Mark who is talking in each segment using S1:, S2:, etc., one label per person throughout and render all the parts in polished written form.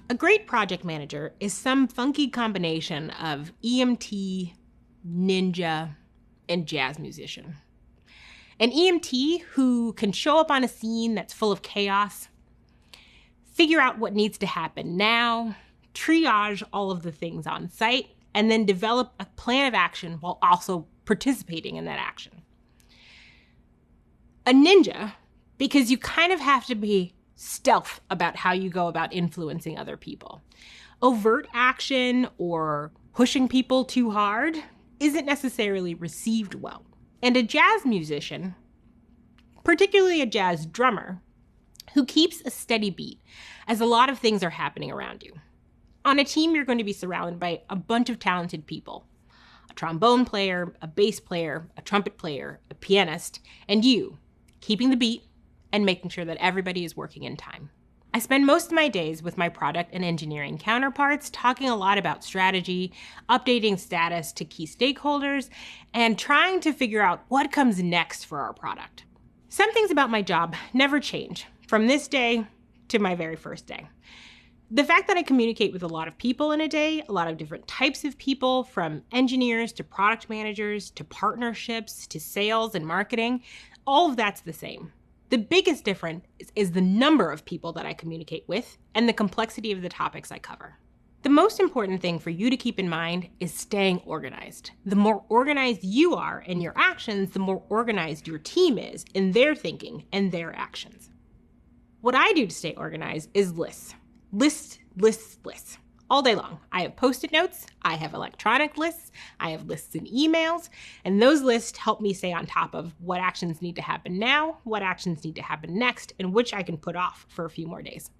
S1: A great project manager is some funky combination of EMT, ninja, and jazz musician. An EMT who can show up on a scene that's full of chaos, figure out what needs to happen now, triage all of the things on site, and then develop a plan of action while also participating in that action. A ninja, because you kind of have to be stealth about how you go about influencing other people. Overt action or pushing people too hard isn't necessarily received well. And a jazz musician, particularly a jazz drummer, who keeps a steady beat as a lot of things are happening around you. On a team, you're going to be surrounded by a bunch of talented people. A trombone player, a bass player, a trumpet player, a pianist, and you, keeping the beat and making sure that everybody is working in time. I spend most of my days with my product and engineering counterparts talking a lot about strategy, updating status to key stakeholders, and trying to figure out what comes next for our product. Some things about my job never change from this day to my very first day. The fact that I communicate with a lot of people in a day, a lot of different types of people, from engineers to product managers to partnerships to sales and marketing, all of that's the same. The biggest difference is the number of people that I communicate with and the complexity of the topics I cover. The most important thing for you to keep in mind is staying organized. The more organized you are in your actions, the more organized your team is in their thinking and their actions. What I do to stay organized is lists. Lists. All day long. I have Post-it notes, I have electronic lists, I have lists in emails, and those lists help me stay on top of what actions need to happen now, what actions need to happen next, and which I can put off for a few more days.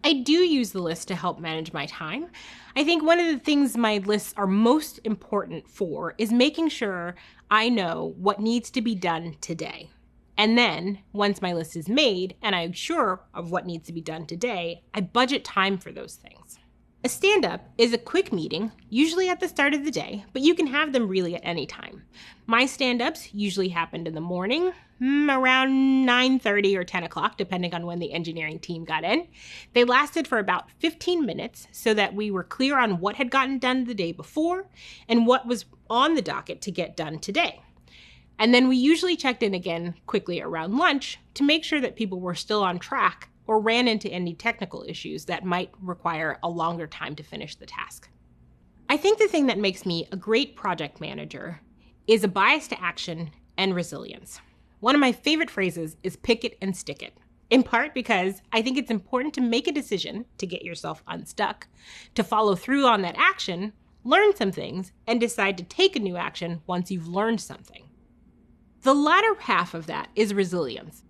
S1: I do use the list to help manage my time. I think one of the things my lists are most important for is making sure I know what needs to be done today. And then, once my list is made and I'm sure of what needs to be done today, I budget time for those things. A stand-up is a quick meeting, usually at the start of the day, but you can have them really at any time. My stand-ups usually happened in the morning, around 9:30 or 10 o'clock, depending on when the engineering team got in. They lasted for about 15 minutes so that we were clear on what had gotten done the day before and what was on the docket to get done today. And then we usually checked in again quickly around lunch to make sure that people were still on track or ran into any technical issues that might require a longer time to finish the task. I think the thing that makes me a great project manager is a bias to action and resilience. One of my favorite phrases is pick it and stick it, in part because I think it's important to make a decision to get yourself unstuck, to follow through on that action, learn some things, and decide to take a new action once you've learned something. The latter half of that is resilience.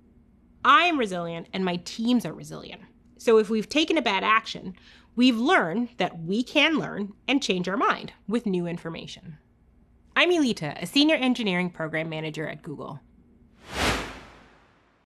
S1: I am resilient and my teams are resilient. So if we've taken a bad action, we've learned that we can learn and change our mind with new information. I'm Elita, a senior engineering program manager at Google.